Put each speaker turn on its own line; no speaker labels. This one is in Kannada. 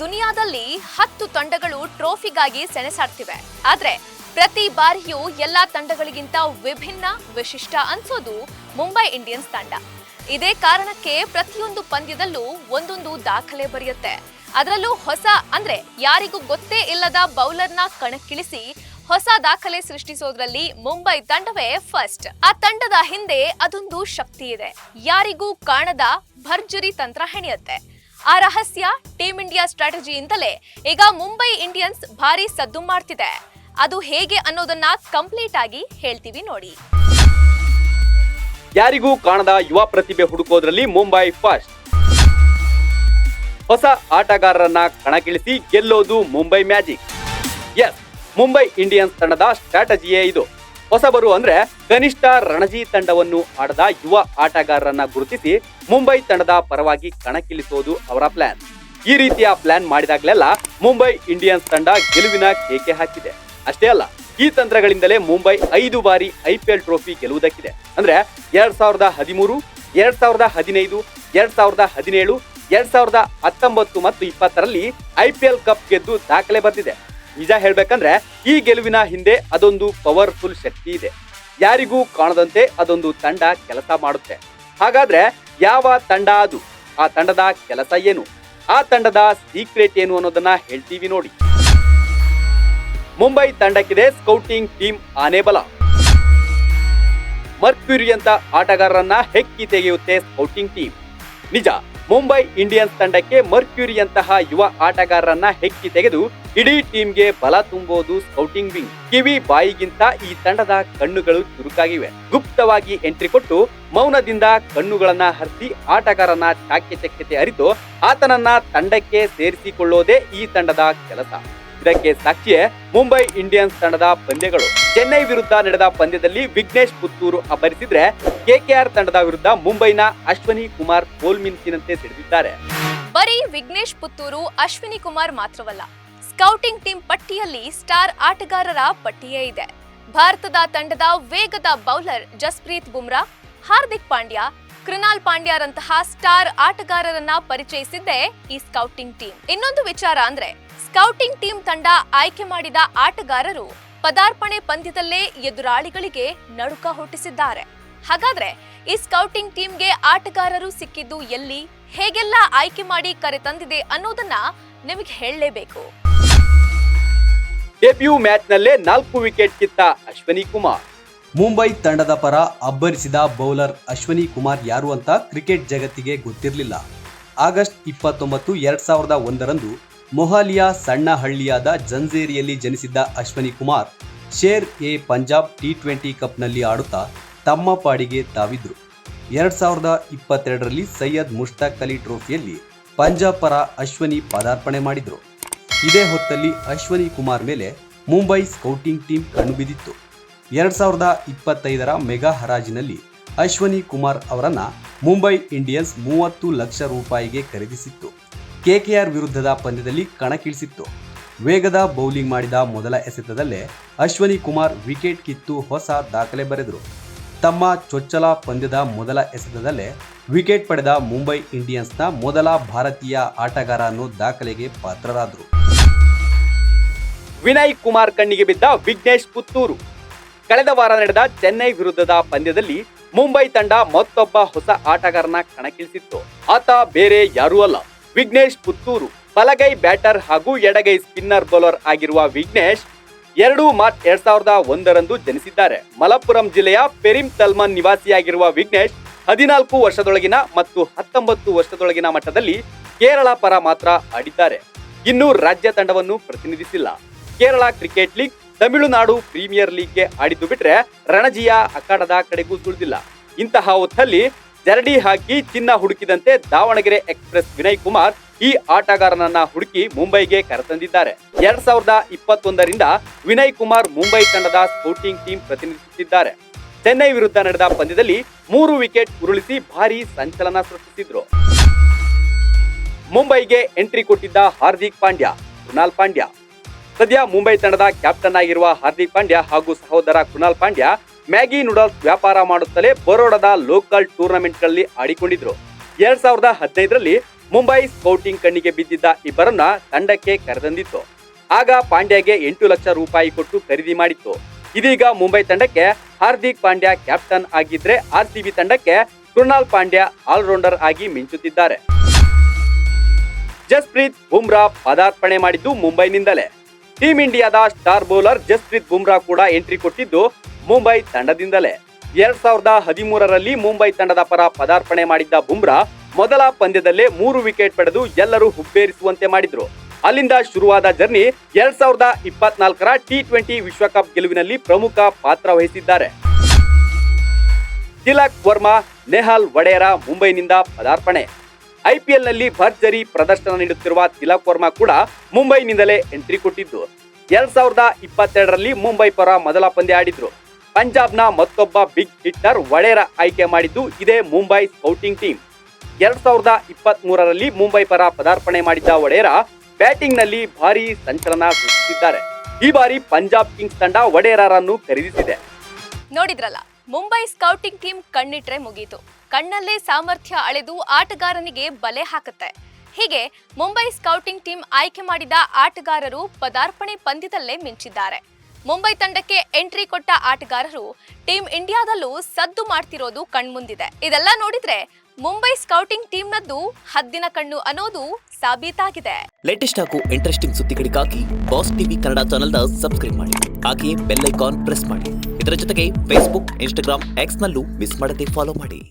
ದುನಿಯಾದಲ್ಲಿ 10 ತಂಡಗಳು ಟ್ರೋಫಿಗಾಗಿ ಸೆಣಸಾಡ್ತಿವೆ. ಆದ್ರೆ ಪ್ರತಿ ಬಾರಿಯೂ ಎಲ್ಲಾ ತಂಡಗಳಿಗಿಂತ ವಿಭಿನ್ನ ವಿಶಿಷ್ಟ ಅನ್ಸೋದು ಮುಂಬೈ ಇಂಡಿಯನ್ಸ್ ತಂಡ. ಇದೇ ಕಾರಣಕ್ಕೆ ಪ್ರತಿಯೊಂದು ಪಂದ್ಯದಲ್ಲೂ ಒಂದೊಂದು ದಾಖಲೆ ಬರೆಯುತ್ತೆ. ಅದರಲ್ಲೂ ಹೊಸ ಅಂದ್ರೆ ಯಾರಿಗೂ ಗೊತ್ತೇ ಇಲ್ಲದ ಬೌಲರ್ನ ಕಣಕ್ಕಿಳಿಸಿ ಹೊಸ ದಾಖಲೆ ಸೃಷ್ಟಿಸೋದ್ರಲ್ಲಿ ಮುಂಬೈ ತಂಡವೇ ಫಸ್ಟ್. ಆ ತಂಡದ ಹಿಂದೆ ಅದೊಂದು ಶಕ್ತಿ ಇದೆ, ಯಾರಿಗೂ ಕಾಣದ ಭರ್ಜರಿ ತಂತ್ರ ಹೆಣೆಯುತ್ತೆ. ಆ ರಹಸ್ಯ ಟೀಮ್ ಇಂಡಿಯಾ ಸ್ಟ್ರಾಟಜಿಯಿಂದಲೇ ಈಗ ಮುಂಬೈ ಇಂಡಿಯನ್ಸ್ ಭಾರಿ ಸದ್ದು ಮಾಡ್ತಿದೆ. ಅದು ಹೇಗೆ ಅನ್ನೋದನ್ನ ಕಂಪ್ಲೀಟ್ ಆಗಿ ಹೇಳ್ತೀವಿ ನೋಡಿ.
ಯಾರಿಗೂ ಕಾಣದ ಯುವ ಪ್ರತಿಭೆ ಹುಡುಕೋದ್ರಲ್ಲಿ ಮುಂಬೈ ಫಸ್ಟ್. ಹೊಸ ಆಟಗಾರರನ್ನ ಕಣಕ್ಕಿಳಿಸಿ ಗೆಲ್ಲೋದು Mumbai magic. Yes, Mumbai Indians ತಂಡದ ಸ್ಟ್ರಾಟಜಿಯೇ ಇದು. ಹೊಸಬರು ಅಂದ್ರೆ ಕನಿಷ್ಠ ರಣಜಿ ತಂಡವನ್ನು ಆಡದ ಯುವ ಆಟಗಾರರನ್ನ ಗುರುತಿಸಿ ಮುಂಬೈ ತಂಡದ ಪರವಾಗಿ ಕಣಕ್ಕಿಳಿಸೋದು ಅವರ ಪ್ಲಾನ್. ಈ ರೀತಿಯ ಪ್ಲಾನ್ ಮಾಡಿದಾಗಲೆಲ್ಲ ಮುಂಬೈ ಇಂಡಿಯನ್ಸ್ ತಂಡ ಗೆಲುವಿನ ಕೇಕೆ ಹಾಕಿದೆ. ಅಷ್ಟೇ ಅಲ್ಲ, ಈ ತಂತ್ರಗಳಿಂದಲೇ ಮುಂಬೈ 5 ಬಾರಿ IPL ಟ್ರೋಫಿ ಗೆಲ್ಲುವುದಕ್ಕಿದೆ. ಅಂದ್ರೆ 2013, 2015, 2017, 2019 ಮತ್ತು 2020ರಲ್ಲಿ IPL ಕಪ್ ಗೆದ್ದು ದಾಖಲೆ ಬರೆದಿದೆ. ನಿಜ ಹೇಳ್ಬೇಕಂದ್ರೆ ಈ ಗೆಲುವಿನ ಹಿಂದೆ ಅದೊಂದು ಪವರ್ಫುಲ್ ಶಕ್ತಿ ಇದೆ. ಯಾರಿಗೂ ಕಾಣದಂತೆ ಅದೊಂದು ತಂಡ ಕೆಲಸ ಮಾಡುತ್ತೆ. ಹಾಗಾದ್ರೆ ಯಾವ ತಂಡ ಅದು? ಆ ತಂಡದ ಕೆಲಸ ಏನು? ಆ ತಂಡದ ಸೀಕ್ರೆಟ್ ಏನು ಅನ್ನೋದನ್ನ ಹೇಳ್ತೀವಿ ನೋಡಿ. ಮುಂಬೈ ತಂಡಕ್ಕಿದೆ ಸ್ಕೌಟಿಂಗ್ ಟೀಮ್ ಆನೆ ಬಲ. ಮರ್ಕ್ಯೂರಿ ಅಂತ ಆಟಗಾರರನ್ನ ಹೆಕ್ಕಿ ತೆಗೆಯುತ್ತೆ ಸ್ಕೌಟಿಂಗ್ ಟೀಮ್. ನಿಜ, ಮುಂಬೈ ಇಂಡಿಯನ್ಸ್ ತಂಡಕ್ಕೆ ಮರ್ಕ್ಯೂರಿ ಅಂತಹ ಯುವ ಆಟಗಾರರನ್ನ ಹೆಕ್ಕಿ ತೆಗೆದು ಇಡೀ ಟೀಮ್ಗೆ ಬಲ ತುಂಬೋದು ಸ್ಕೌಟಿಂಗ್ ವಿಂಗ್. ಕಿವಿ ಬಾಯಿಗಿಂತ ಈ ತಂಡದ ಕಣ್ಣುಗಳು ಚುರುಕಾಗಿವೆ. ಗುಪ್ತವಾಗಿ ಎಂಟ್ರಿ ಕೊಟ್ಟು ಮೌನದಿಂದ ಕಣ್ಣುಗಳನ್ನ ಹರಿಸಿ ಆಟಗಾರನ ಚಾಕ್ಯಚಕ್ಯತೆ ಅರಿತು ಆತನನ್ನ ತಂಡಕ್ಕೆ ಸೇರಿಸಿಕೊಳ್ಳೋದೇ ಈ ತಂಡದ ಕೆಲಸ. ಇದಕ್ಕೆ ಸಾಕ್ಷಿಯೇ ಮುಂಬೈ ಇಂಡಿಯನ್ಸ್ ತಂಡದ ಪಂದ್ಯಗಳು. ಚೆನ್ನೈ ವಿರುದ್ಧ ನಡೆದ ಪಂದ್ಯದಲ್ಲಿ ವಿಘ್ನೇಶ್ ಪುತ್ತೂರು ಅಬ್ಬರಿಸಿದ್ರೆ KKR ತಂಡದ ವಿರುದ್ಧ ಮುಂಬೈನ ಅಶ್ವಿನಿ ಕುಮಾರ್ ಗೋಲ್ ಮಿಂಚಿನಂತೆ ಸಿಡಿದಿದ್ದಾರೆ.
ಬರೀ ವಿಘ್ನೇಶ್ ಪುತ್ತೂರು, ಅಶ್ವಿನಿ ಕುಮಾರ್ ಮಾತ್ರವಲ್ಲ, ಸ್ಕೌಟಿಂಗ್ ಟೀಮ್ ಪಟ್ಟಿಯಲ್ಲಿ ಸ್ಟಾರ್ ಆಟಗಾರರ ಪಟ್ಟಿಯೇ ಇದೆ. ಭಾರತದ ತಂಡದ ವೇಗದ ಬೌಲರ್ ಜಸ್ಪ್ರೀತ್ ಬುಮ್ರಾ, ಹಾರ್ದಿಕ್ ಪಾಂಡ್ಯ, ಕೃನಾಲ್ ಪಾಂಡ್ಯರಂತಹ ಸ್ಟಾರ್ ಆಟಗಾರರನ್ನ ಪರಿಚಯಿಸಿದ್ದೇ ಈ ಸ್ಕೌಟಿಂಗ್ ಟೀಮ್. ಇನ್ನೊಂದು ವಿಚಾರ ಅಂದ್ರೆ ಸ್ಕೌಟಿಂಗ್ ಟೀಮ್ ತಂಡ ಆಯ್ಕೆ ಮಾಡಿದ ಆಟಗಾರರು ಪದಾರ್ಪಣೆ ಪಂದ್ಯದಲ್ಲೇ ಎದುರಾಳಿಗಳಿಗೆ ನಡುಕ ಹುಟ್ಟಿಸಿದ್ದಾರೆ. ಹಾಗಾದ್ರೆ ಈ ಸ್ಕೌಟಿಂಗ್ ಟೀಮ್ಗೆ ಆಟಗಾರರು ಸಿಕ್ಕಿದ್ದು ಎಲ್ಲಿ, ಹೇಗೆಲ್ಲ ಆಯ್ಕೆ ಮಾಡಿ ಕರೆ ತಂದಿದೆ ಅನ್ನೋದನ್ನ ನಿಮಗೆ ಹೇಳಲೇಬೇಕು.
ಡೆಬ್ಯೂ ಮ್ಯಾಚ್ನಲ್ಲೇ 4 ವಿಕೆಟ್ ಕಿತ್ತ ಅಶ್ವಿನಿ ಕುಮಾರ್.
ಮುಂಬೈ ತಂಡದ ಪರ ಅಬ್ಬರಿಸಿದ ಬೌಲರ್ ಅಶ್ವಿನಿ ಕುಮಾರ್ ಯಾರು ಅಂತ ಕ್ರಿಕೆಟ್ ಜಗತ್ತಿಗೆ ಗೊತ್ತಿರಲಿಲ್ಲ. ಆಗಸ್ಟ್ 29, 2001ರಂದು ಮೊಹಾಲಿಯ ಸಣ್ಣ ಹಳ್ಳಿಯಾದ ಜಂಜೇರಿಯಲ್ಲಿ ಜನಿಸಿದ್ದ ಅಶ್ವಿನಿ ಕುಮಾರ್ ಶೇರ್-ಎ ಪಂಜಾಬ್ T20 ಕಪ್ನಲ್ಲಿ ಆಡುತ್ತಾ ತಮ್ಮ ಪಾಡಿಗೆ ತಾವಿದ್ರು. 2022ರಲ್ಲಿ ಸೈಯದ್ ಮುಷ್ತಾಕ್ ಅಲಿ ಟ್ರೋಫಿಯಲ್ಲಿ ಪಂಜಾಬ್ ಪರ ಅಶ್ವಿನಿ ಪದಾರ್ಪಣೆ ಮಾಡಿದ್ರು. ಇದೇ ಹೊತ್ತಲ್ಲಿ ಅಶ್ವಿನಿ ಕುಮಾರ್ ಮೇಲೆ ಮುಂಬೈ ಸ್ಕೌಟಿಂಗ್ ಟೀಮ್ ಕಣ್ಣುಬಿದ್ದಿತ್ತು. 2025ರ ಮೆಗಾ ಹರಾಜಿನಲ್ಲಿ ಅಶ್ವಿನಿ ಕುಮಾರ್ ಅವರನ್ನ ಮುಂಬೈ ಇಂಡಿಯನ್ಸ್ 30 ಲಕ್ಷ ರೂಪಾಯಿಗೆ ಖರೀದಿಸಿತ್ತು. KKR ವಿರುದ್ಧದ ಪಂದ್ಯದಲ್ಲಿ ಕಣಕ್ಕಿಳಿಸಿತ್ತು. ವೇಗದ ಬೌಲಿಂಗ್ ಮಾಡಿದ ಮೊದಲ ಎಸೆತದಲ್ಲೇ ಅಶ್ವಿನಿ ಕುಮಾರ್ ವಿಕೆಟ್ ಕಿತ್ತು ಹೊಸ ದಾಖಲೆ ಬರೆದರು. ತಮ್ಮ ಚೊಚ್ಚಲ ಪಂದ್ಯದ ಮೊದಲ ಎಸೆತದಲ್ಲೇ ವಿಕೆಟ್ ಪಡೆದ ಮುಂಬೈ ಇಂಡಿಯನ್ಸ್ನ ಮೊದಲ ಭಾರತೀಯ ಆಟಗಾರ ಅನ್ನೋ ದಾಖಲೆಗೆ ಪಾತ್ರರಾದರು.
ವಿನಯ್ ಕುಮಾರ್ ಕಣ್ಣಿಗೆ ಬಿದ್ದ ವಿಘ್ನೇಶ್ ಪುತ್ತೂರು. ಕಳೆದ ವಾರ ನಡೆದ ಚೆನ್ನೈ ವಿರುದ್ಧದ ಪಂದ್ಯದಲ್ಲಿ ಮುಂಬೈ ತಂಡ ಮತ್ತೊಬ್ಬ ಹೊಸ ಆಟಗಾರನ ಕಣಕ್ಕಿಳಿಸಿತ್ತು. ಆತ ಬೇರೆ ಯಾರೂ ಅಲ್ಲ, ವಿಘ್ನೇಶ್ ಪುತ್ತೂರು. ಬಲಗೈ ಬ್ಯಾಟರ್ ಹಾಗೂ ಎಡಗೈ ಸ್ಪಿನ್ನರ್ ಬೌಲರ್ ಆಗಿರುವ ವಿಘ್ನೇಶ್ 2 ಮಾರ್ಚ್ 2001ರಂದು ಜನಿಸಿದ್ದಾರೆ. ಮಲಪ್ಪುರಂ ಜಿಲ್ಲೆಯ ಪೆರಿಮ್ ತಲ್ಮನ್ ನಿವಾಸಿಯಾಗಿರುವ ವಿಘ್ನೇಶ್ 14 ವರ್ಷದೊಳಗಿನ ಮತ್ತು 19 ವರ್ಷದೊಳಗಿನ ಮಟ್ಟದಲ್ಲಿ ಕೇರಳ ಪರ ಮಾತ್ರ ಆಡಿದ್ದಾರೆ. ಇನ್ನೂ ರಾಜ್ಯ ತಂಡವನ್ನು ಪ್ರತಿನಿಧಿಸಿಲ್ಲ. Kerala cricket league, Tamil Nadu premier ಲೀಗ್ಗೆ ಆಡಿದ್ದು ಬಿಟ್ರೆ ರಣಜಿಯ ಅಖಾಡದ ಕಡೆಗೂ ಸುಳಿದಿಲ್ಲ. ಇಂತಹ ಹೊತ್ತಲ್ಲಿ ಜರಡಿ ಹಾಕಿ ಚಿನ್ನ ಹುಡುಕಿದಂತೆ ದಾವಣಗೆರೆ ಎಕ್ಸ್ಪ್ರೆಸ್ ವಿನಯ್ ಕುಮಾರ್ ಈ ಆಟಗಾರನನ್ನ ಹುಡುಕಿ ಮುಂಬೈಗೆ ಕರೆತಂದಿದ್ದಾರೆ. 2021ರಿಂದ ವಿನಯ್ ಕುಮಾರ್ ಮುಂಬೈ ತಂಡದ ಸ್ಕೌಟಿಂಗ್ ಟೀಮ್ ಪ್ರತಿನಿಧಿಸುತ್ತಿದ್ದಾರೆ. ಚೆನ್ನೈ ವಿರುದ್ಧ ನಡೆದ ಪಂದ್ಯದಲ್ಲಿ 3 ವಿಕೆಟ್ ಉರುಳಿಸಿ ಭಾರೀ ಸಂಚಲನ ಸೃಷ್ಟಿಸಿದ್ರು. ಮುಂಬೈಗೆ ಎಂಟ್ರಿ ಕೊಟ್ಟಿದ್ದ ಹಾರ್ದಿಕ್ ಪಾಂಡ್ಯ, ಕೃನಾಲ್ ಪಾಂಡ್ಯ. ಸದ್ಯ ಮುಂಬೈ ತಂಡದ ಕ್ಯಾಪ್ಟನ್ ಆಗಿರುವ ಹಾರ್ದಿಕ್ ಪಾಂಡ್ಯ ಹಾಗೂ ಸಹೋದರ ಕೃನಾಲ್ ಪಾಂಡ್ಯ ಮ್ಯಾಗಿ ನೂಡಲ್ಸ್ ವ್ಯಾಪಾರ ಮಾಡುತ್ತಲೇ ಬರೋಡಾದ ಲೋಕಲ್ ಟೂರ್ನಮೆಂಟ್ಗಳಲ್ಲಿ ಆಡಿಕೊಂಡಿದ್ರು. 2015ರಲ್ಲಿ ಮುಂಬೈ ಸ್ಕೌಟಿಂಗ್ ಕಣ್ಣಿಗೆ ಬಿದ್ದಿದ್ದ ಇಬ್ಬರನ್ನ ತಂಡಕ್ಕೆ ಕರೆತಂದಿತ್ತು. ಆಗ ಪಾಂಡ್ಯಗೆ 8 ಲಕ್ಷ ರೂಪಾಯಿ ಕೊಟ್ಟು ಖರೀದಿ ಮಾಡಿತ್ತು. ಇದೀಗ ಮುಂಬೈ ತಂಡಕ್ಕೆ ಹಾರ್ದಿಕ್ ಪಾಂಡ್ಯ ಕ್ಯಾಪ್ಟನ್ ಆಗಿದ್ರೆ ಆರ್ಸಿಬಿ ತಂಡಕ್ಕೆ ಕೃಣಾಲ್ ಪಾಂಡ್ಯ ಆಲ್ರೌಂಡರ್ ಆಗಿ ಮಿಂಚುತ್ತಿದ್ದಾರೆ. ಜಸ್ಪ್ರೀತ್ ಬುಮ್ರಾ ಪದಾರ್ಪಣೆ ಮಾಡಿದ್ದು ಮುಂಬೈನಿಂದಲೇ. ಟೀಂ ಇಂಡಿಯಾದ ಸ್ಟಾರ್ ಬೌಲರ್ ಜಸ್ಪ್ರೀತ್ ಬುಮ್ರಾ ಕೂಡ ಎಂಟ್ರಿ ಕೊಟ್ಟಿದ್ದು ಮುಂಬೈ ತಂಡದಿಂದಲೇ. 2013ರಲ್ಲಿ ಮುಂಬೈ ತಂಡದ ಪರ ಪದಾರ್ಪಣೆ ಮಾಡಿದ್ದ ಬುಮ್ರಾ ಮೊದಲ ಪಂದ್ಯದಲ್ಲೇ 3 ವಿಕೆಟ್ ಪಡೆದು ಎಲ್ಲರೂ ಹುಬ್ಬೇರಿಸುವಂತೆ ಮಾಡಿದ್ರು. ಅಲ್ಲಿಂದ ಶುರುವಾದ ಜರ್ನಿ 2024ರ T20 ವಿಶ್ವಕಪ್ ಗೆಲುವಿನಲ್ಲಿ ಪ್ರಮುಖ ಪಾತ್ರ ವಹಿಸಿದ್ದಾರೆ. ತಿಲಕ್ ವರ್ಮಾ, ನೆಹಾಲ್ ವಡೇರ ಮುಂಬೈನಿಂದ ಪದಾರ್ಪಣೆ. ಐಪಿಎಲ್ನಲ್ಲಿ ಭರ್ಜರಿ ಪ್ರದರ್ಶನ ನೀಡುತ್ತಿರುವ ತಿಲಕ್ ವರ್ಮಾ ಕೂಡ ಮುಂಬೈನಿಂದಲೇ ಎಂಟ್ರಿ ಕೊಟ್ಟಿದ್ದು. 2022ರಲ್ಲಿ ಮುಂಬೈ ಪರ ಮೊದಲ ಪಂದ್ಯ ಆಡಿದ್ರು. ಪಂಜಾಬ್ನ ಮತ್ತೊಬ್ಬ ಬಿಗ್ ಹಿಟ್ಟರ್ ವಡೇರ ಆಯ್ಕೆ ಮಾಡಿದ್ದು ಇದೇ ಮುಂಬೈ ಸ್ಕೌಟಿಂಗ್ ಟೀಮ್. 2023ರಲ್ಲಿ ಮುಂಬೈ ಪರ ಪದಾರ್ಪಣೆ ಮಾಡಿದ್ದ ವಡೇರ ಬ್ಯಾಟಿಂಗ್ನಲ್ಲಿ ಭಾರೀ ಸಂಚಲನ ಸೃಷ್ಟಿಸಿದ್ದಾರೆ. ಈ ಬಾರಿ ಪಂಜಾಬ್ ಕಿಂಗ್ಸ್ ತಂಡ ವಡೇರರನ್ನು ಖರೀದಿಸಿದೆ.
ನೋಡಿದ್ರಲ್ಲ, ಮುಂಬೈ ಸ್ಕೌಟಿಂಗ್ ಟೀಮ್ ಕಣ್ಣಿಟ್ರೆ ಮುಗೀತು. ಕಣ್ಣಲ್ಲೇ ಸಾಮರ್ಥ್ಯ ಅಳೆದು ಆಟಗಾರನಿಗೆ ಬಲೆ ಹಾಕುತ್ತೆ. ಹೀಗೆ ಮುಂಬೈ ಸ್ಕೌಟಿಂಗ್ ಟೀಮ್ ಆಯ್ಕೆ ಮಾಡಿದ ಆಟಗಾರರು ಪದಾರ್ಪಣೆ ಪಂದ್ಯದಲ್ಲೇ ಮಿಂಚಿದ್ದಾರೆ. ಮುಂಬೈ ತಂಡಕ್ಕೆ ಎಂಟ್ರಿ ಕೊಟ್ಟ ಆಟಗಾರರು ಟೀಂ ಇಂಡಿಯಾದಲ್ಲೂ ಸದ್ದು ಮಾಡ್ತಿರೋದು ಕಣ್ಮುಂದಿದೆ. ಇದೆಲ್ಲ ನೋಡಿದ್ರೆ ಮುಂಬೈ ಸ್ಕೌಟಿಂಗ್ ಟೀಮ್ನದ್ದು ಹದ್ದಿನ ಕಣ್ಣು ಅನ್ನೋದು ಸಾಬೀತಾಗಿದೆ.
ಲೇಟೆಸ್ಟ್ ಹಾಗೂ ಇಂಟ್ರೆಸ್ಟಿಂಗ್ ಸುದ್ದಿಗಳಿಗಾಗಿ ಬಾಸ್ ಟಿವಿ ಕನ್ನಡ ಚಾನೆಲ್ನ ಸಬ್ಸ್ಕ್ರೈಬ್ ಮಾಡಿ. ಹಾಗೆಯೇ ಬೆಲ್ ಐಕಾನ್ ಪ್ರೆಸ್ ಮಾಡಿ. ಇದರ ಜೊತೆಗೆ ಫೇಸ್ಬುಕ್, ಇನ್ಸ್ಟಾಗ್ರಾಮ್, ಎಕ್ಸ್ನಲ್ಲೂ ಮಿಸ್ ಮಾಡದೆ ಫಾಲೋ ಮಾಡಿ.